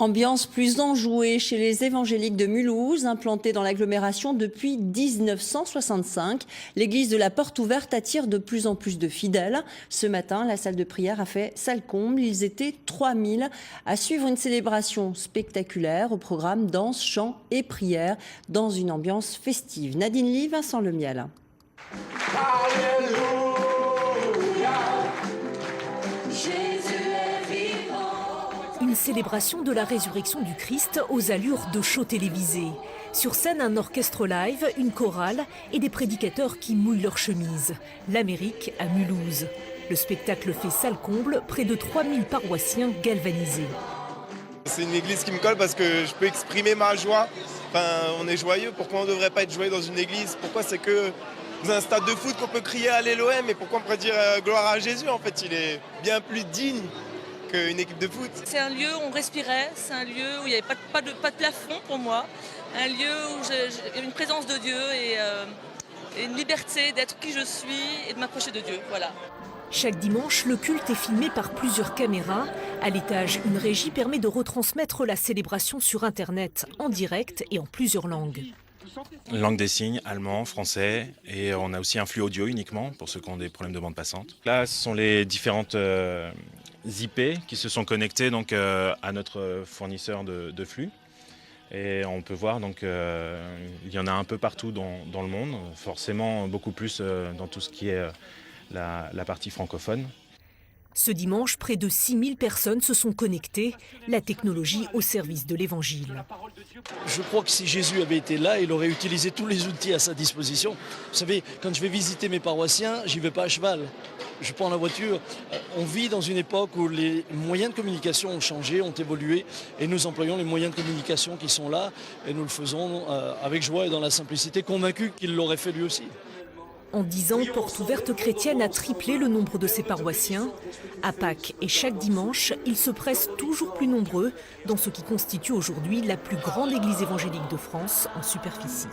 Ambiance plus enjouée chez les évangéliques de Mulhouse, implantée dans l'agglomération depuis 1965. L'église de la Porte Ouverte attire de plus en plus de fidèles. Ce matin, la salle de prière a fait salle comble. Ils étaient 3000 à suivre une célébration spectaculaire au programme danse, chant et prière dans une ambiance festive. Nadine Lee, Vincent Lemiel. Alléluia. Une célébration de la résurrection du Christ aux allures de show télévisé. Sur scène, un orchestre live, une chorale et des prédicateurs qui mouillent leurs chemises. L'Amérique à Mulhouse. Le spectacle fait salle comble, près de 3000 paroissiens galvanisés. C'est une église qui me colle parce que je peux exprimer ma joie. Enfin, on est joyeux, pourquoi on ne devrait pas être joyeux dans une église? Pourquoi c'est que dans un stade de foot qu'on peut crier Alléluia, mais pourquoi on pourrait dire gloire à Jésus? En fait, il est bien plus digne qu'une équipe de foot. C'est un lieu où on respirait, c'est un lieu où il n'y avait pas de plafond pour moi, un lieu où il y avait une présence de Dieu et une liberté d'être qui je suis et de m'approcher de Dieu. Voilà. Chaque dimanche, le culte est filmé par plusieurs caméras. À l'étage, une régie permet de retransmettre la célébration sur Internet, en direct et en plusieurs langues. Langue des signes, allemand, français, et on a aussi un flux audio uniquement pour ceux qui ont des problèmes de bande passante. Là, ce sont les différentes IP qui se sont connectés donc, à notre fournisseur de flux. Et on peut voir donc il y en a un peu partout dans le monde, forcément beaucoup plus dans tout ce qui est la partie francophone. Ce dimanche, près de 6000 personnes se sont connectées, la technologie au service de l'Évangile. Je crois que si Jésus avait été là, il aurait utilisé tous les outils à sa disposition. Vous savez, quand je vais visiter mes paroissiens, j'y vais pas à cheval. Je prends la voiture. On vit dans une époque où les moyens de communication ont changé, ont évolué, et nous employons les moyens de communication qui sont là, et nous le faisons avec joie et dans la simplicité, convaincus qu'il l'aurait fait lui aussi. En 10 ans, Porte Ouverte Chrétienne a triplé le nombre de ses paroissiens. À Pâques et chaque dimanche, ils se pressent toujours plus nombreux dans ce qui constitue aujourd'hui la plus grande église évangélique de France en superficie.